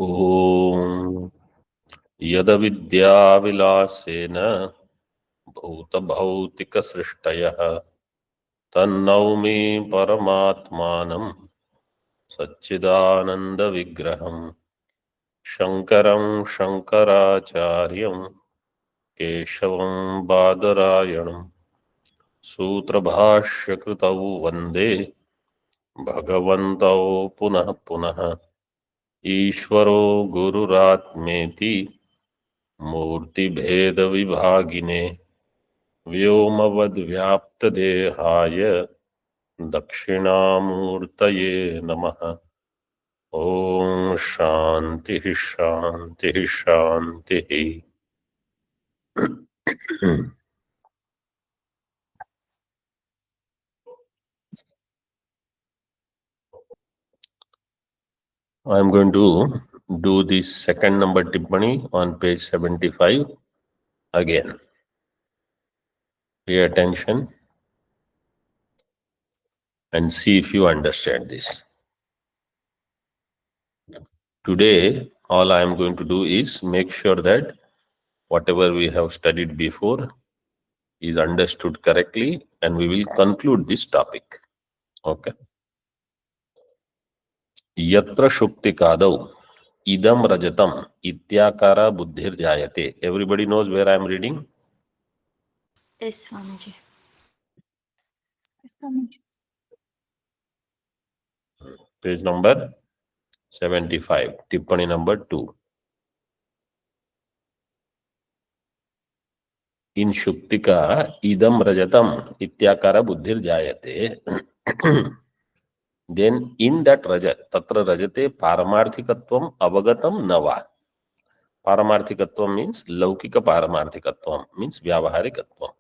ॐ यदविद्याविलासेन भूतभौतिकसृष्टयः तन्नौमि परमात्मानं सच्चिदानन्दविग्रहम् शङ्करं शङ्कराचार्यं केशवं बादरायणं सूत्रभाष्यकृतौ वन्दे भगवन्तौ पुनः पुनः ईश्वरो गुरुरात्मेति मूर्तिभेदविभागिने व्योमवद्व्याप्तदेहाय दक्षिणामूर्तये नमः। ॐ शान्तिः शान्तिः शान्तिः। I am going to do the second number tippani on page 75 again. Pay attention and see if you understand this. Today, all I am going to do is make sure that whatever we have studied before is understood correctly, and we will conclude this topic. Okay. Yatra shuktikadau idam rajatam ityakara buddhir jayate. Everybody knows where I am reading? Yes, Swamiji. Page number 75, tippani number 2. In shuktika idam rajatam ityakara buddhir jayate. Then in that rajat, tatra rajate paramarthikatvam avagatam nava. Paramarthikatvam means laukika paramarthikatvam, means vyavaharikatvam.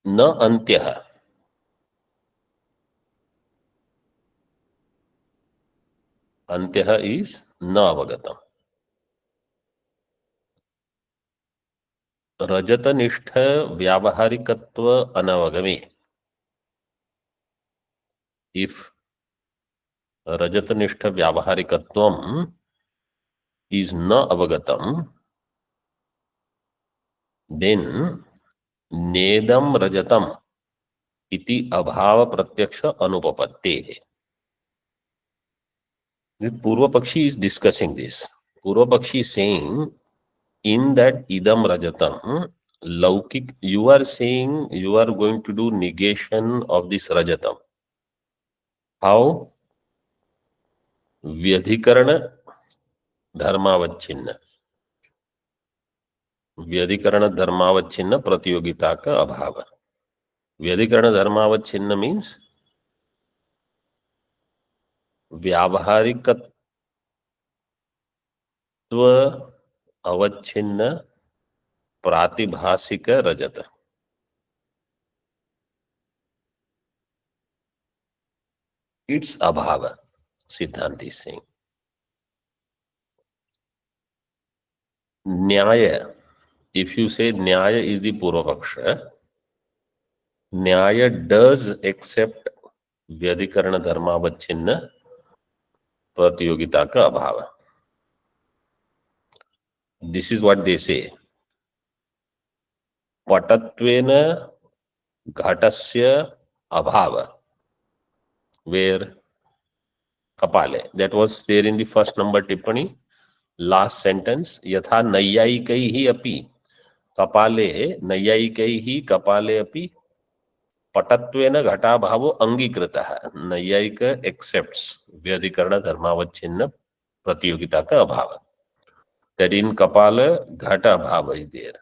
Na antyah. Antyah is na avagatam. Rajatanishtha vyavaharikatva anavagame. If Rajatanishtha vyavaharikatvam is na avagatam, then nedam rajatam iti abhava pratyaksha anupapatte. The Purva Pakshi is discussing this. Purva Pakshi is saying, in that idam rajatam, laukik, you are saying you are going to do negation of this rajatam. How? Vyadhikarana dharmavachinna. Vyadhikarana dharmavachinna pratyogita ka abhava. Vyadhikarana dharmavachinna means व्यावहारिकत्व अवच्छिन्न प्रातिभासिक रजत. Its abhava, Siddhanti is saying. Nyaya, if you say Nyaya is the Purvapaksha, Nyaya does accept Vyadhikarana dharmavachinna pratyogita ka abhava. This is what they say. Patatvena ghatasya abhava. Where? Kapale. That was there in the first number tippani. Last sentence. Yatha nayyayikaihi api. Kapale nayyayikaihi kapale api. Patattvena ghata bhavo angikritah. Nayyayika accepts Vyadhikarana dharmavachinna pratyogita ka abhava. That in Kapala, ghata bhava is there.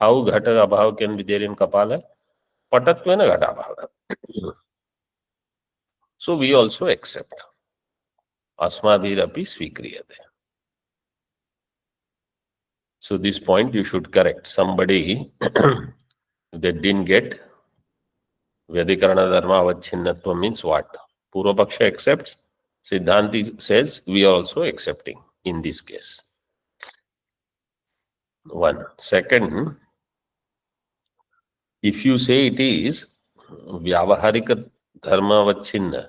How ghata abhava can be there in Kapala? Patattvena ghata bhava. So we also accept. Asmabhirapi svikriyate. So this point you should correct. Somebody that didn't get Vyadhikarana dharma avacchinnatva means what? Purva Paksha accepts. Siddhanti says we are also accepting in this case. One. Second, if you say it is Vyavaharika धर्मावच्छिन्न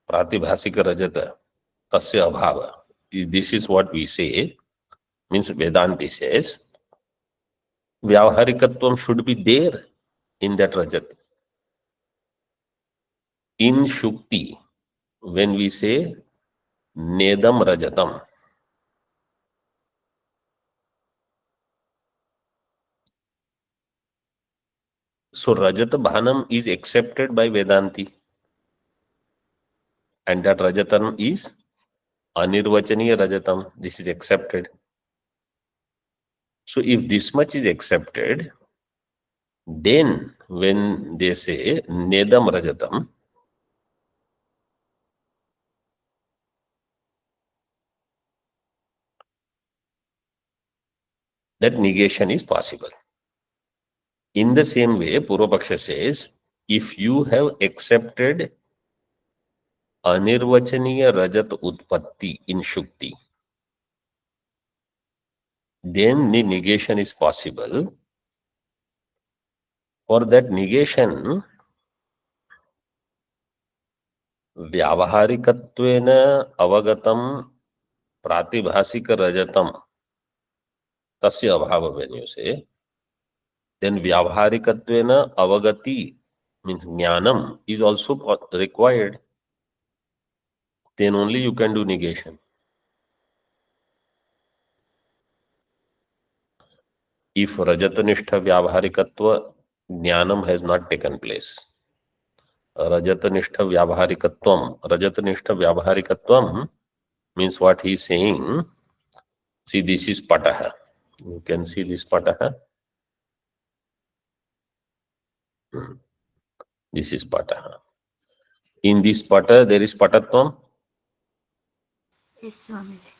प्रातिभाषिक रजत तस्य अभाव. This is what we say, means Vedanti says Vyavaharikatvam should be there in that rajat. In Shukti, when we say Nedam Rajatam, so Rajat Bhanam is accepted by Vedanti, and that Rajatam is Anirvachaniya Rajatam. This is accepted. So if this much is accepted, then when they say Nedam Rajatam, that negation is possible. In the same way, Purvapaksha says, if you have accepted Anirvachaniya Rajat Utpatti in Shukti, then the negation is possible. For that negation, Vyavaharikattvena avagatam pratibhasika rajatam tasya abhava, when you say, then Vyavaharikattvena avagati means jnanam is also required. Then only you can do negation. If Rajatanishta Vyavaharikatva jnanam has not taken place, Rajatanishta Vyavaharikatvam means what he is saying. See, this is Pataha. You can see this Pataha. This is Pataha. In this Pata, there is Patatvam. Yes, Swamiji.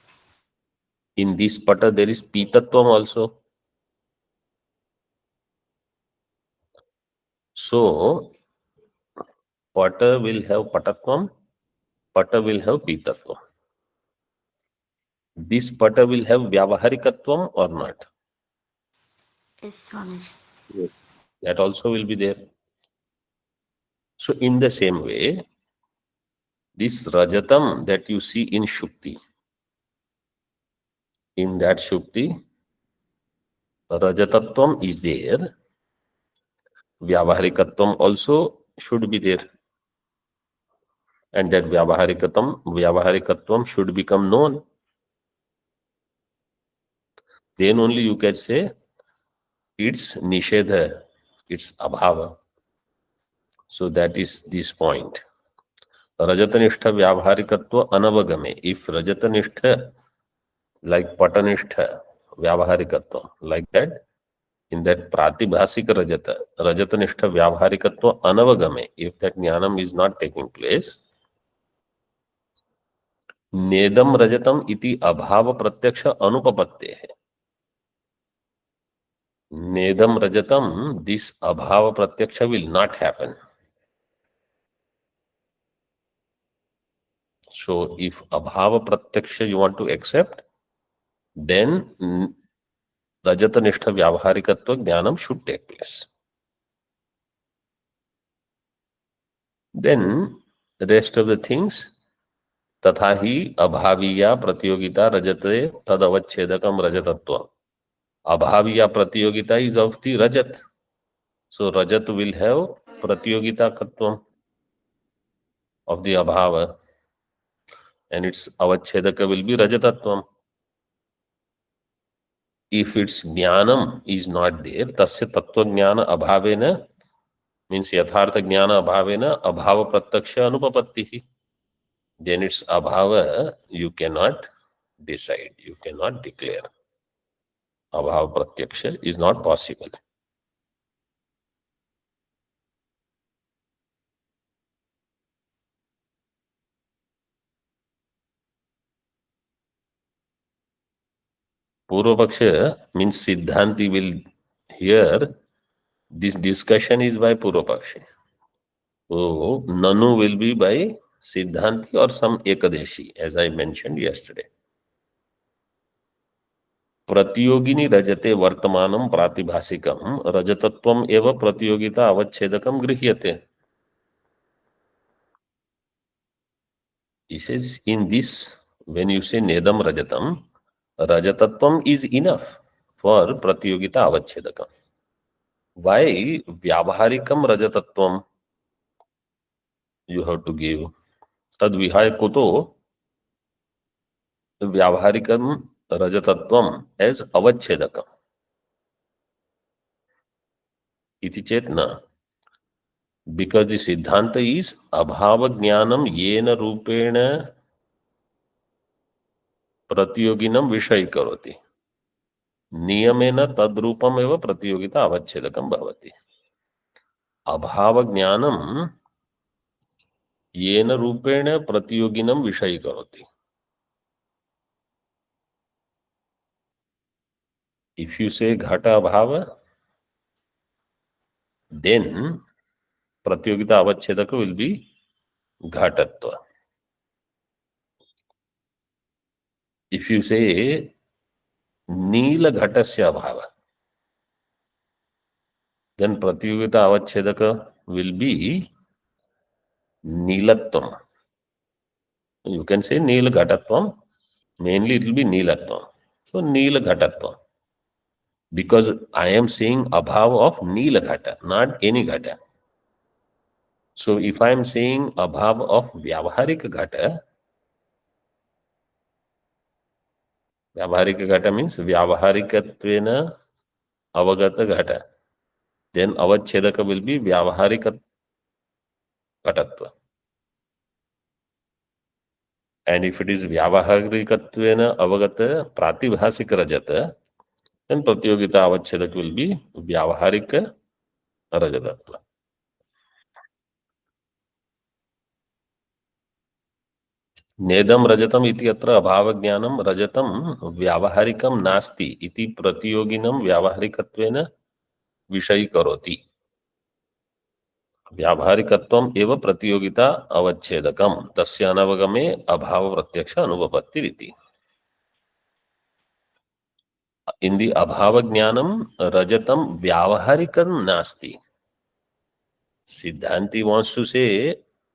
In this Pata, there is Pitatvam also. So, Pata will have Patatvam, Pata will have Pitatvam. This Pata will have Vyavaharikatvam or not? Yes, Swamiji. That also will be there. So, in the same way, this Rajatam that you see in Shukti, in that Shukti, Rajatatvam is there, Vyavaharikatvam also should be there. And that Vyavaharikatvam should become known. Then only you can say it's Nishedha, it's Abhava. So that is this point. Rajatanishta Vyavaharikatva Anavagame. If Rajatanishta, like Patanishta Vyavaharikatva, like that, in that Pratibhasika Rajata, Rajatanishta Vyavaharikatva Anavagame, if that Jnanam is not taking place, Nedam Rajatam iti Abhava Pratyaksha Anupapatte hai. Nedam Rajatam, this Abhava Pratyaksha will not happen. So if Abhava Pratyaksha you want to accept, then Rajatanishta Vyavaharikatva Jnanam should take place. Then the rest of the things, Tathahi Abhaviya Pratyogita Rajate Tadavachedakam Rajatatva. Abhaviya Pratyogita is of the Rajat. So Rajat will have Pratyogita Katvam of the Abhava, and its Avachedaka will be Rajatatvam. If its Jnanam is not there, Tasya Tattva Jnana Abhavena means Yathartha Jnana Abhavena Abhava Pratyaksha Anupapattihi. Then its Abhava you cannot decide, you cannot declare. Abhava Pratyaksha is not possible. Purvapaksha means Siddhanti will hear this discussion is by Purvapaksha. So Nanu will be by Siddhanti or some Ekadeshi, as I mentioned yesterday. Pratyogini rajate vartamanam pratibhasikam rajatatvam eva pratyogita avachedakam grihyate. He says in this, when you say nedam rajatam, rajatatvam is enough for pratiyogita avachedakam. Why vyavaharikam rajatatvam you have to give? Tad vihay kuto vyavaharikam rajatatvam as avachedakam. Iti chet na. Because the siddhanta is abhava jnanam yena rupena प्रतियोगिनम विषय करोति नियमेन तद्रूपम एव प्रतियोगिता अवच्छेदकम भवति अभाव ज्ञानम येन रूपेण प्रतियोगिनम विषय करोति if you say घट अभाव then प्रतियोगिता अवच्छेदक will be घटत्व if you say नील घटस्य अभाव then प्रतियोगिता अवच्छेदक will be नीलत्वम you can say nil घटत्वम mainly it will be नीलत्वम so nil घटत्वम because I am saying abhav of Neela Ghata, not any Ghata. So if I am saying abhav of Vyavaharika Ghata, Vyavaharika Ghata means Vyavaharikatvena Avagata Ghata. Then Avachedaka will be Vyavaharika Ghatatva. And if it is Vyavaharikatvena Avagata Pratibhasika Rajata, then Pratyogita Avachedaka will be Vyavaharika Rajatatva. नेदम रजतम इति अत्र अभाव ज्ञानम रजतम व्यावहारिकम नास्ति इति प्रतियोगिनम व्यावहारिकत्वेन विषयी करोति व्यावहारिकत्वम एव प्रतियोगिता अवच्छेदकम तस्य अनवगमे अभाव प्रत्यक्ष अनुपपत्तिरिति इन दी अभाव ज्ञानम रजतम व्यावहारिकम नास्ति सिद्धांति वांट्स टू से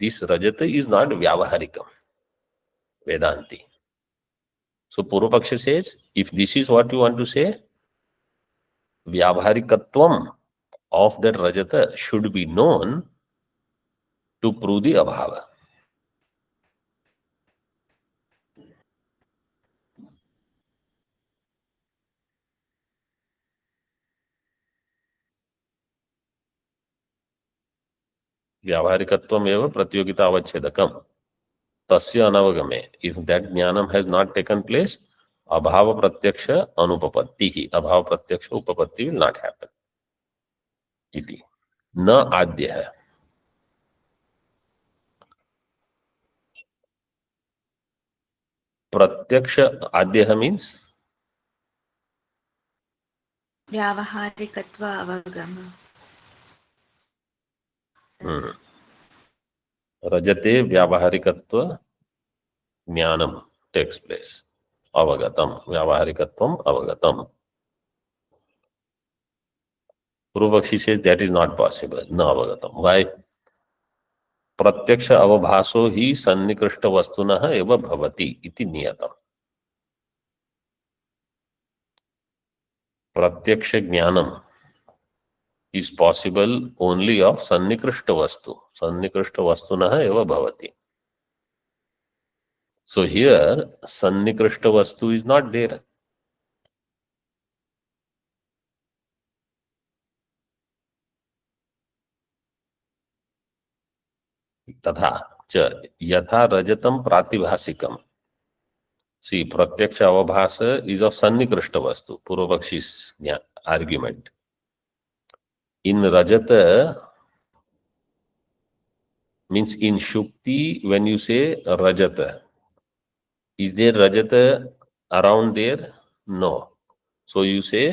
दिस रजत इज नॉट व्यावहारिकम Vedanti. So Purvapaksha says, if this is what you want to say, Vyavaharikatvam of that Rajata should be known to prove the Abhava. Vyavaharikatvam eva pratyogita avachedakam. Tasya anavagame. If that jnanam has not taken place, Abhava pratyaksha anupapattihi. Abhava pratyaksha upapatti will not happen. Iti. Na adhyah. Pratyaksha adhyah means व्यावहारिकत्व अवगम Rajate Vyavaharikatva Jnanam takes place. Avagatam. Vyavaharikatvam avagatam. Purvapakshi says that is not possible. Na avagatam. Why? Pratyaksha avabhaso hi sannikrishta vastunah eva bhavati iti niyatam. Pratyaksha jnanam is possible only of sannikrishta vastu. Sannikrishta vastunah eva bhavati. So here, sannikrishta vastu is not there. तथा च यथा रजतम प्रातिभासिकम सी प्रत्यक्ष अवभास is of सन्निकृष्ट वस्तु पूर्वपक्षी argument in रजत means in शुक्ति when you say रजत इज देयर रजत around there no so you say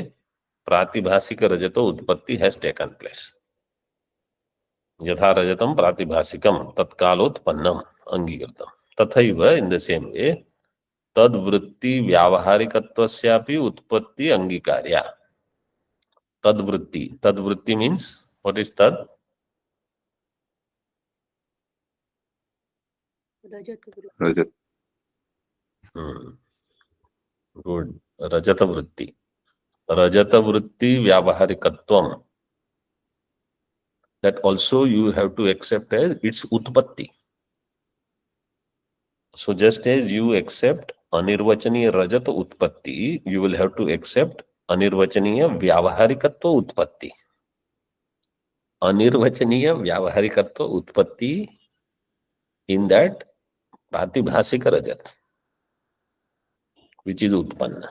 प्रातिभासिक रजत उत्पत्ति हैज टेकन प्लेस यथा रजतम प्रातिभासिकम तत्कालोत्पन्नम अंगीकृतम तथैव इन द सेम वे तद्वृत्ति व्यावहारिकत्वस्यापि उत्पत्ति अंगीकार्या तद्वृत्ति मीन्स व्हाट इज तद रजत गुड. रजत वृत्ति. रजत वृत्ति व्यावहारिकत्वम, that also you have to accept as its utpatti. So just as you accept anirvachaniya rajat utpatti, you will have to accept anirvachaniya vyavaharikatva utpatti. Anirvachaniya vyavaharikatva utpatti in that pratibhasika rajat which is utpanna.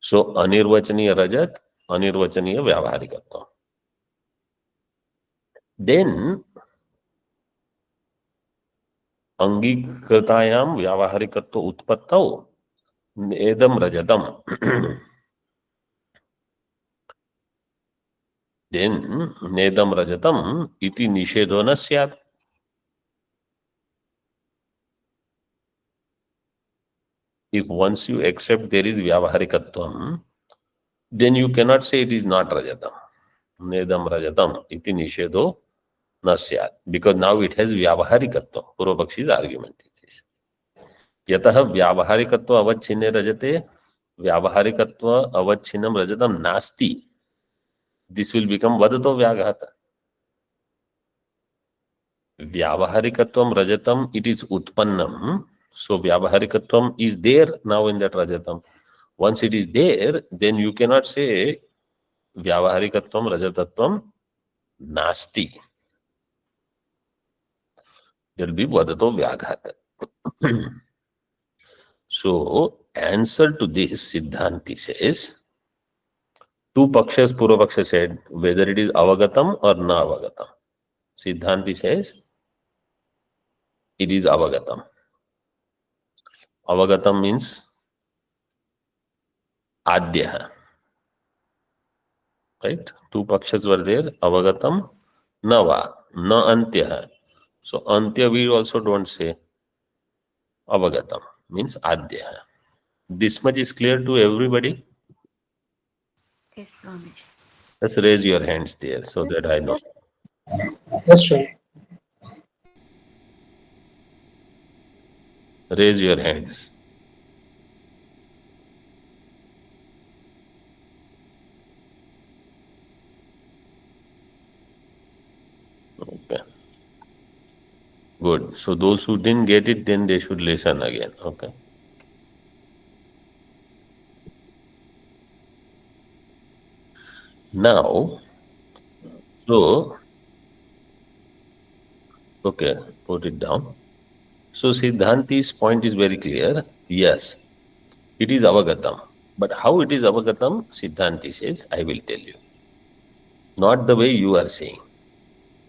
So anirvachaniya rajat, anirvachaniya vyavaharikatva. Then अंगीकृतायाम व्यावहारिकत्व उत्पत्तौ नेदम रजतम. Then नेदम रजतम इति निषेधो न स्यात्. If once you accept there is व्यावहारिकत्वम, then you cannot say it is not rajatam. Nedam rajatam iti nishedo na syat, because now it has vyavaharikatva. Purvapakshi's argument is this. Yatah vyavaharikatva avachhinne rajate vyavaharikatva avachhinnam rajatam nasti. This will become vadato vyaghata. Vyavaharikatvam rajatam, it is utpannam. So vyavaharikatvam is there now in that rajatam. Once it is there, then you cannot say vyavaharikatvam rajatatvam nasti. There will be vadato vyaghata. So answer to this, Siddhanti says, two pakshas Purva Paksha said, whether it is avagatam or na avagatam. Siddhanti says, it is avagatam. Avagatam means adhya. Right? Two pakshas were there, avagatam, nava, na antya. So antya we also don't say. Avagatam means adhya. This much is clear to everybody? Yes, Swamiji. Let's raise your hands there so that I know. Yes, sir. Raise your hands. Okay. Good. So those who didn't get it, then they should listen again. Okay. Now, so, okay, put it down. So Siddhanti's point is very clear. Yes, it is avagatam. But how it is avagatam, Siddhanti says, I will tell you. Not the way you are saying.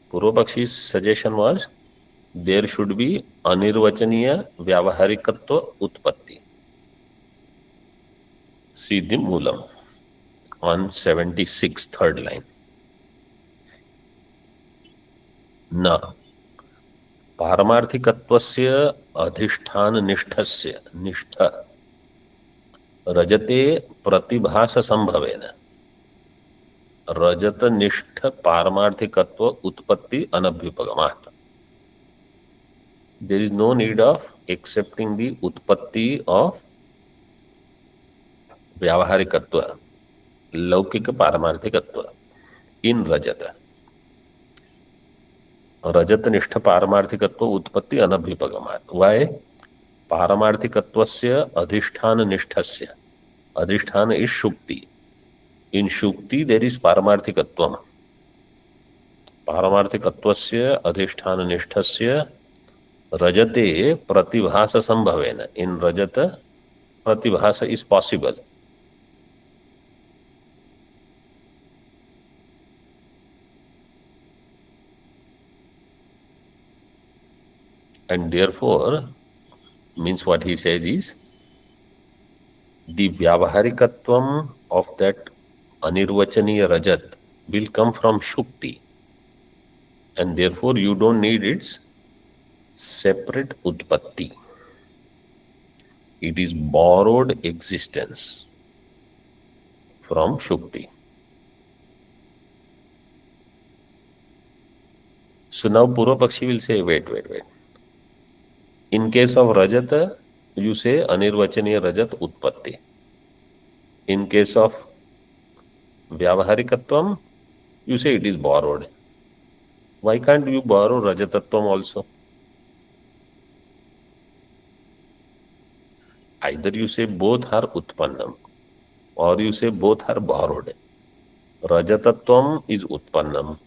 Purvapakshi's suggestion was, there should be anirvachaniya vyavaharikatva utpatti. See the moolam on 76, third line. Na पारमार्थिकत्वस्य अधिष्ठान निष्ठस्य निष्ठ रजते प्रतिभास संभवेन रजत निष्ठ पारमार्थिकत्व उत्पत्ति अनभ्युपगमात्. There is no need of accepting the utpatti of व्यावहारिकत्व, लौकिक पारमार्थिकत्व in rajata. रजत निष्ठ पारमार्थिकत्व उत्पत्ति अनभ्युपगमात्. Why? पारमार्थिकत्वस्य अधिष्ठान निष्ठस्य. अधिष्ठान is shukti. In shukti there is पारमार्थिकत्वम. पारमार्थिकत्वस्य अधिष्ठान निष्ठस्य रजते प्रतिभास संभवेन. In rajata pratibhasa is possible. And therefore, means what he says is, the vyavaharikatvam of that anirvachaniya rajat will come from shukti. And therefore, you don't need its separate utpatti. It is borrowed existence from shukti. So now Purvapakshi will say, wait. In case of Rajata, you say Anirvachaniya Rajat Utpatti. In case of Vyavaharikatvam, you say it is borrowed. Why can't you borrow Rajatatvam also? Either you say both are Utpannam or you say both are borrowed. Rajatatvam is Utpannam.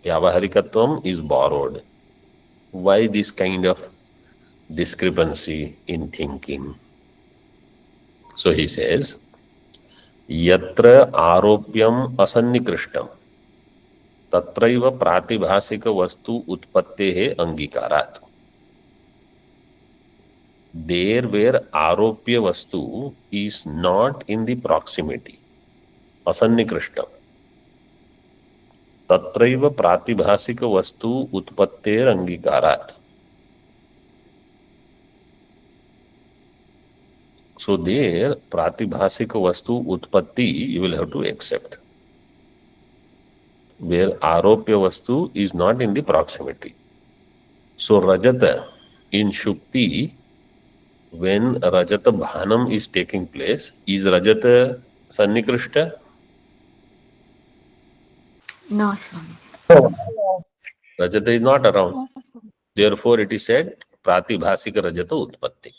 Vyavaharikatvam is borrowed. Why this kind of discrepancy in thinking? So he says, Yatra aropyam asannikrishtam tatraiva pratibhasika vastu utpattehe angikarat. There where aropya vastu is not in the proximity, asannikrishtam, tatraiva pratibhasika vastu utpatter angikarat. So there, pratibhasika vastu utpatti you will have to accept. Where aropya vastu is not in the proximity. So Rajata in Shukti, when Rajata Bhanam is taking place, is Rajata Sannikrishta? No, Swamiji. Oh, Rajata is not around. Therefore, it is said Pratibhasika Rajata Utpatti.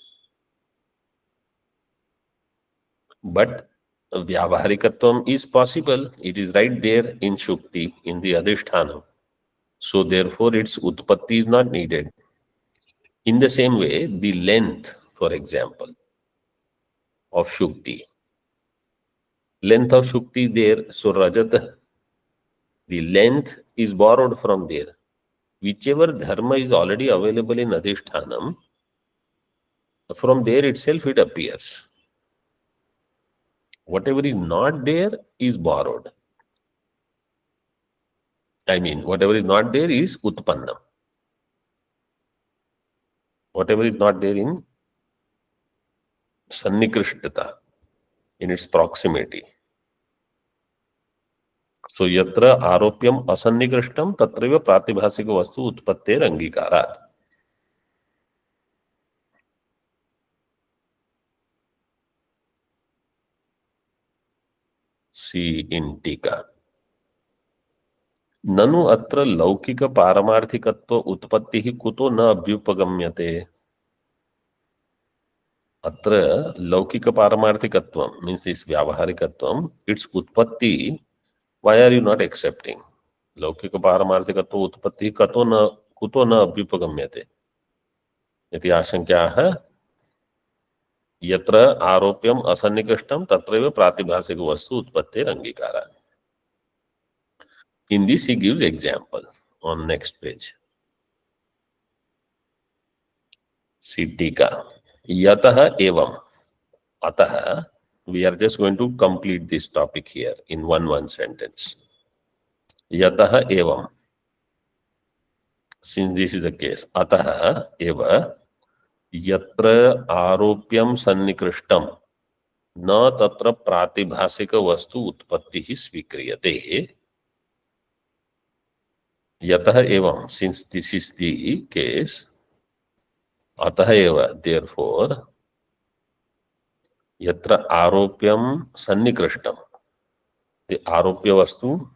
But Vyavaharikatvam is possible. It is right there in Shukti, in the Adhisthana. So therefore, its Utpatti is not needed. In the same way, the length, for example, of Shukti. Length of Shukti is there, so Rajata, the length is borrowed from there. Whichever dharma is already available in Adhishthanam, from there itself it appears. Whatever is not there is borrowed. I mean, whatever is not there is Utpannam. Whatever is not there in Sannikrishtata, in its proximity. So yatra aropyam asannikrishtam tatraiva pratibhasika vastu utpatter angikarat. See in Tika. ननु अत्र लौकिक पारमार्थिकत्व उत्पत्तिः कुतो न अभ्युपगम्यते. अत्र लौकिक पारमार्थिकत्वम means this व्यावहारिकत्वम, its उत्पत्ति, why are you not accepting? लौकिक पारमार्थिकत्व उत्पत्ति कुतो न अभ्युपगम्यते इति आशंक्याः. यत्र आरोप्यम असन्निकृष्टम तत्रैव प्रातिभासिक वस्तु उत्पत्तेर अंगीकारात्. In this he gives example on next page. See Tika. Yatah evam. Atah, we are just going to complete this topic here in one sentence. Yatah evam. Since this is the case, atah eva yatra aropyam sannikrishtam na tatra pratibhasika vastu utpattihi svikriyate. Yatah evam, since this is the case, atah eva, therefore, yatra aropyam sannikrishtam, the aropya vastu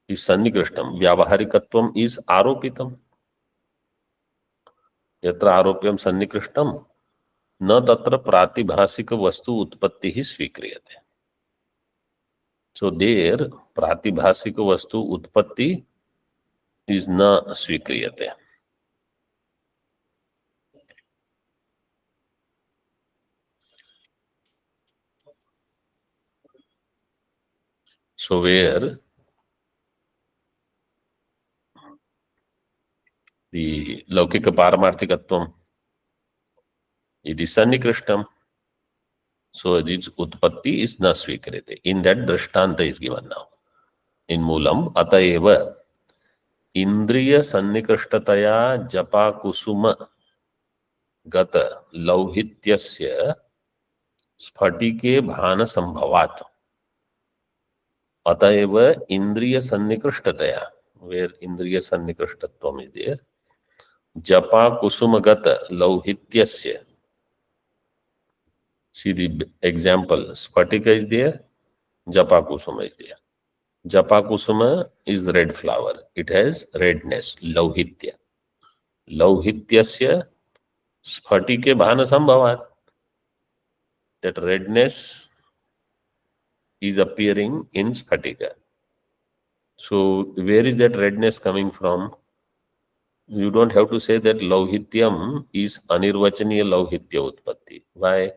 is sannikrishtam, vyavaharikatvam is aropitam. Yatra aropyam sannikrishtam na tatra pratibhasika vastu utpattihi svikriyate. So there, pratibhasika vastu utpatti is na svikriyate. So where the laukika paramarthikatvam, it is sannikrishtam. So its utpatti is na svikriyate. In that drishtanta is given now. In Moolam, ataeva indriya sannikrishtataya japa kusuma gata lauhityasya sphatike bhana sambhavat. Ataeva indriya sannikrishtataya, where indriya sannikrishtatvam is there. Japa kusumagat lauhityasya. See the example. Sphatika is there. Japa kusuma is there. Japa kusuma is red flower. It has redness. Lauhitya. Lauhityasya sphatike bhana sambhavat. That redness is appearing in sphatika. So where is that redness coming from? You don't have to say that lauhityam is anirvachaniya lauhitya utpatti. Why?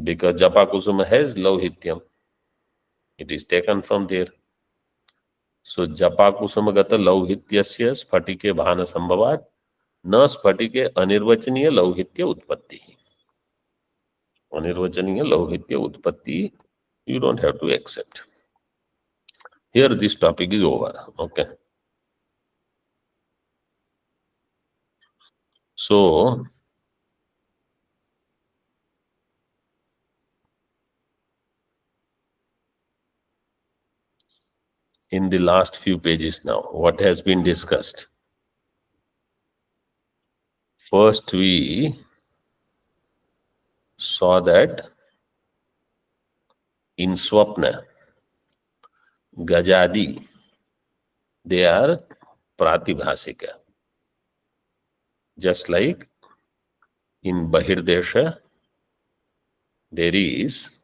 Because Japa kusuma has lauhityam. It is taken from there. So Japa kusuma gata lauhityasya sphatike bhana sambhavat न स्फटिके अनिर्वचनीय लौहित्य उत्पत्ति. Anirvachaniya lauhitya utpatti, you don't have to accept. Here this topic is over. Okay. So in the last few pages now, what has been discussed? First we saw that in Swapna, Gajadi, they are pratibhasika. Just like in Bahirdesha, there is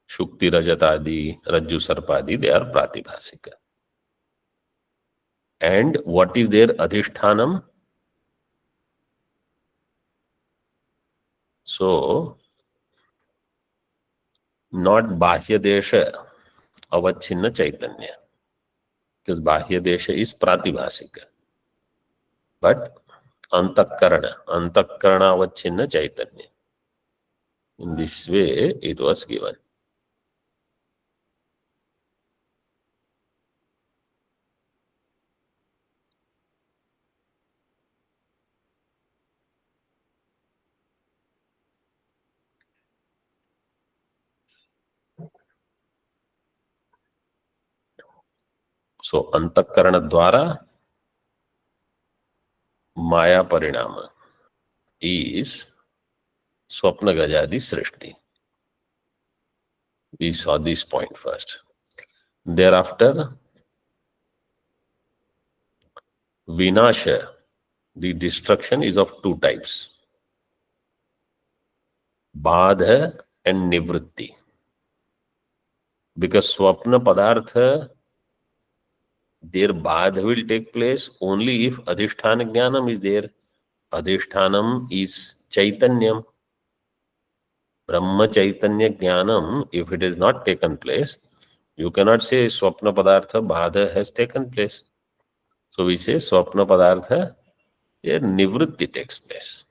Shukti Rajatadi, Rajju Sarpadi, they are pratibhasika. And what is their adhishthanam? So, not Bahya Desha Avachinna Chaitanya, because Bahya Desha is pratibhasika. But Antakarana Avachinna Chaitanya. In this way, it was given. So, Antakarana Dwara Maya Parinama is Swapna Gajadi Srishti. We saw this point first. Thereafter, Vinasha, the destruction is of two types. Badha and Nivritti. Because Swapna Padartha, their Badha will take place only if Adhisthana Jnanam is there. Adhishthanam is Chaitanyam. Brahma Chaitanya Jnanam, if it is not taken place, you cannot say Swapna Padartha Badha has taken place. So we say Swapna Padartha, a Nivritti takes place.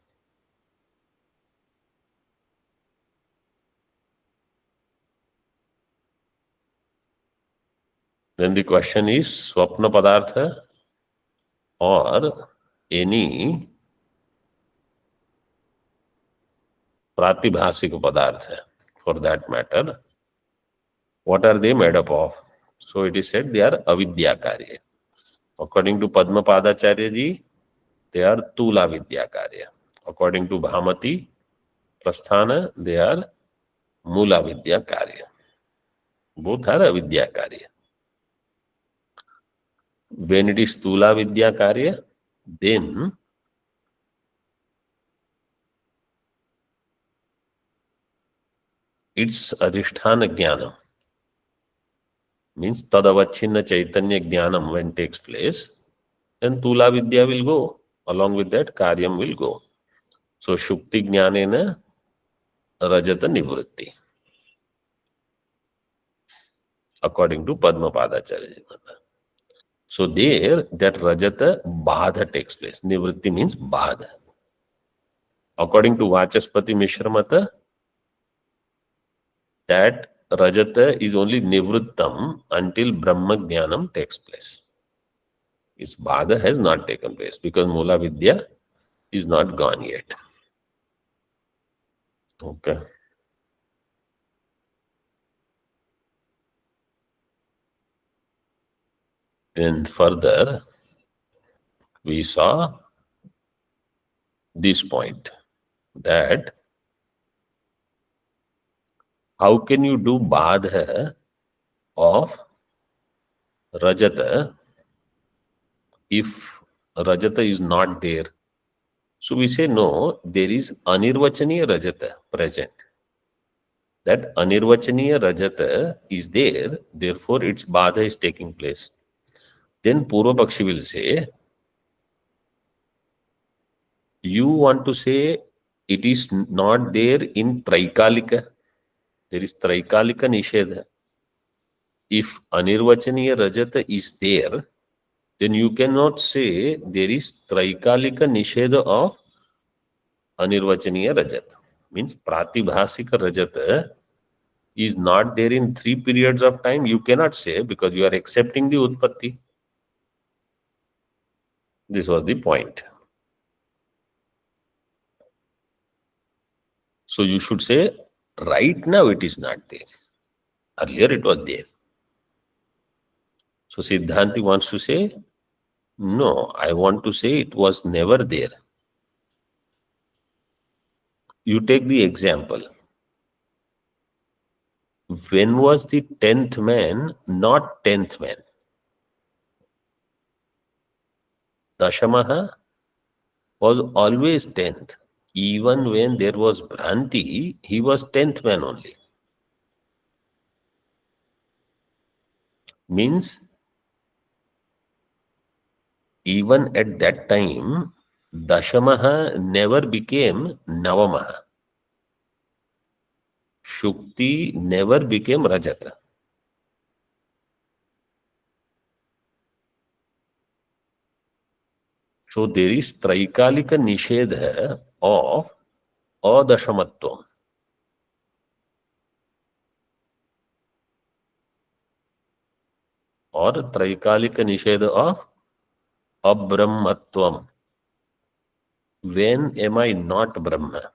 Then the question is Swapna Padartha or any Pratibhasik Padartha for that matter. What are they made up of? So it is said they are avidya karya. According to Padma Padacharya ji, they are Tula Vidya karya. According to Bhamati Prasthana, they are Mula Vidya karya. Both are avidya karya. When it is Tula Vidya karya, then it's Adhisthana Jnanam. Means Tadavachinna Chaitanya Jnanam when takes place, then Tula Vidya will go. Along with that, Karyam will go. So Shukti Jnanena Rajata Nivritti. According to Padma Padacharya. So there, that Rajata Badha takes place. Nivritti means Badha. According to Vachaspati Mishra Mata, that Rajata is only Nivrittam until Brahma Jnanam takes place. His Badha has not taken place because Mula Vidya is not gone yet. Okay. And further, we saw this point, that how can you do badha of Rajata if Rajata is not there? So we say no, there is Anirvachaniya Rajata present. That Anirvachaniya Rajata is there, therefore its badha is taking place. Then Purva Pakshi will say, you want to say it is not there in Traikalika. There is Traikalika Nishedha. If Anirvachaniya Rajata is there, then you cannot say there is Traikalika Nishedha of Anirvachaniya Rajata. Means Pratibhasika Rajata is not there in 3 periods of time. You cannot say, because you are accepting the Utpatti. This was the point. So you should say, right now it is not there. Earlier it was there. So Siddhanti wants to say, no, I want to say it was never there. You take the example. When was the 10th man not 10th man? Dashamaha was always 10th. Even when there was Bhranti, he was 10th man only. Means, even at that time, Dashamaha never became Navamaha. Shukti never became Rajata. So there is Traikalika Nishedha of Adashamatvam. Or Traikalika Nishedha of Abrahmatvam. When am I not Brahma?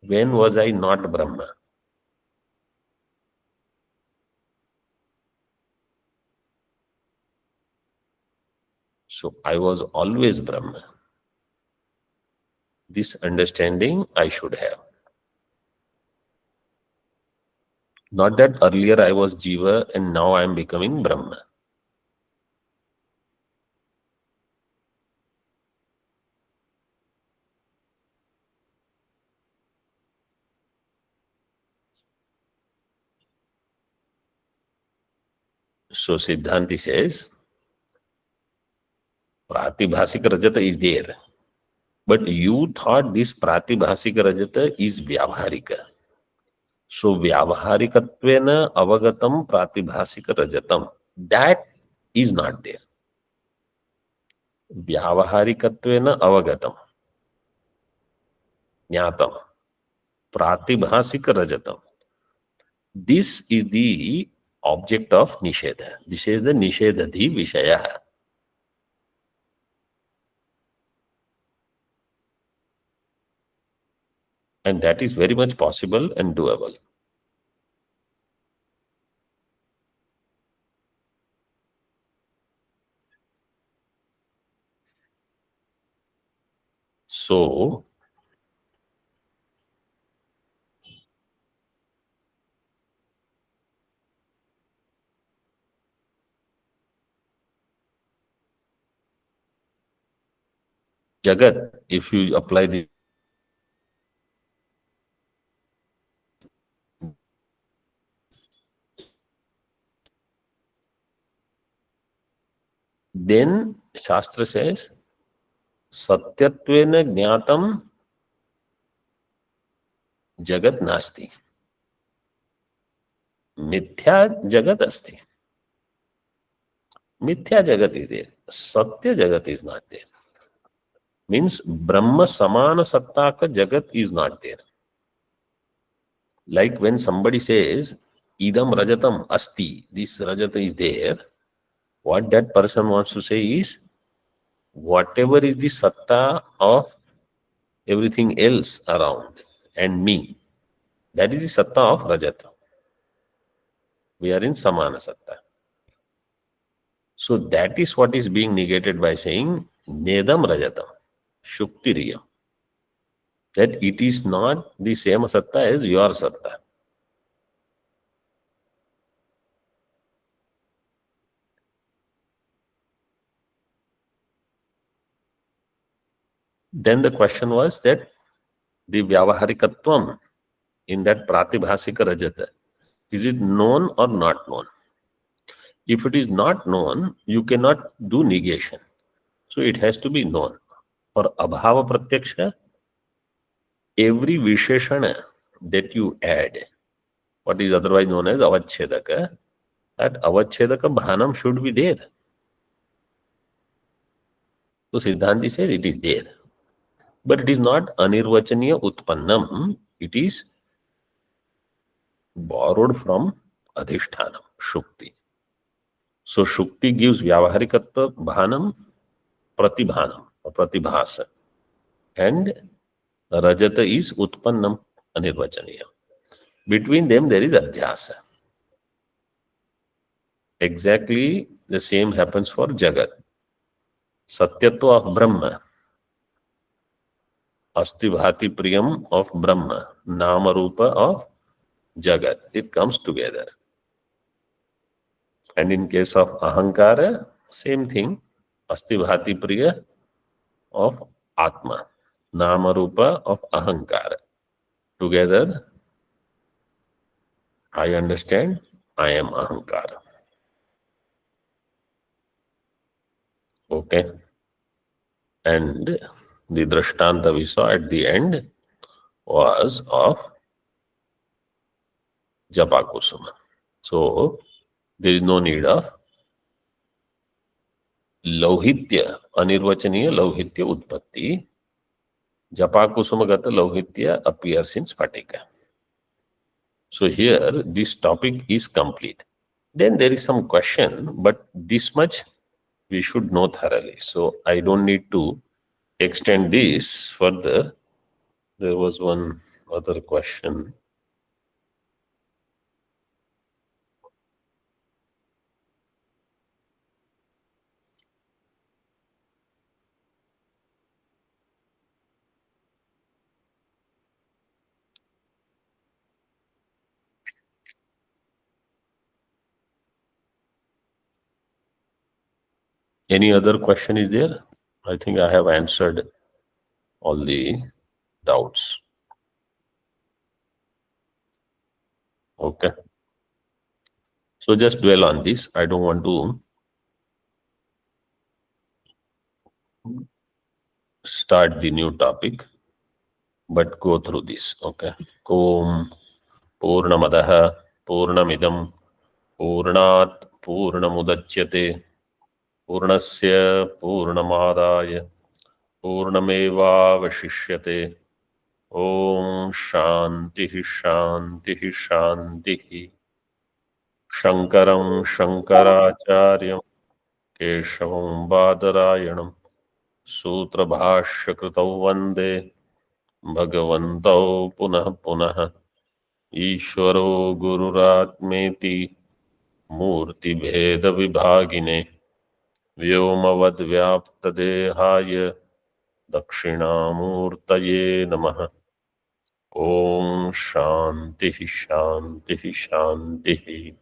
When was I not Brahma? So I was always Brahma. This understanding I should have. Not that earlier I was Jiva and now I am becoming Brahma. So Siddhanti says, Pratibhasika Rajata is there. But you thought this Pratibhasika Rajata is Vyavaharika. So Vyavaharikatvena Avagatam Pratibhasika Rajatam. That is not there. Vyavaharikatvena Avagatam. Jnatam. Pratibhasika Rajatam. This is the object of Nishedha. This is the Nishedhadhi Vishaya. And that is very much possible and doable. So, Jagat, if you apply the then Shastra says, Satyatvena Jnatam Jagat Nasti. Mithya Jagat Asti. Mithya Jagat is there. Satya Jagat is not there. Means Brahma Samana Sattaka Jagat is not there. Like when somebody says, Idam Rajatam Asti, this Rajata is there, what that person wants to say is, whatever is the Satta of everything else around and me, that is the Satta of Rajata. We are in Samana Satta. So that is what is being negated by saying Nedam Rajatam, Shuktiriyam. That it is not the same satta as your satta. Then the question was that the Vyavaharikatvam in that Pratibhasika Rajata, is it known or not known? If it is not known, you cannot do negation. So it has to be known. For Abhava Pratyaksha, every Visheshana that you add, what is otherwise known as Avachedaka, that Avachedaka Bhanam should be there. So Siddhanti says it is there. But it is not Anirvachaniya Utpannam, it is borrowed from Adhishthanam, Shukti. So Shukti gives Vyavaharikatva Bhanam, Pratibhanam, or Pratibhasa. And Rajata is Utpannam, Anirvachaniya. Between them there is Adhyasa. Exactly the same happens for Jagat. Satyatva of Brahma, Asti Bhati Priyam of Brahma, Nama Rupa of Jagat. It comes together. And in case of Ahankara, same thing. Asti Bhati Priya of Atma, Nama Rupa of Ahankara. Together, I understand, I am Ahankara. Okay. And the Drishtanta we saw at the end was of Japakusuma. So, there is no need of Lauhitya, Anirvachaniya Lauhitya Utpatti. Japakusuma Gata Lauhitya appears in Spatika. So here, this topic is complete. Then there is some question, but this much we should know thoroughly. So I don't need to extend this further. There was one other question. Any other question is there? I think I have answered all the doubts. Okay. So just dwell on this. I don't want to start the new topic, but go through this. Okay. Om Purnamadaha Purnamidam Purnat Purnamudachyate Purnasya Purnamadaya Purnamevavashishyate. Om Shantihi Shantihi Shantihi. Shankaram Shankaracharyam Keshavam Badarayanam Sutra Bhashyakritau Vande Bhagavantau Punah Punah Ishvaro Gururatmeti Murti Bheda Vibhagine Vyomavad Vyaptadehaya Dakshinamurtaye Namaha. Om Shantihi Shantihi Shantihi.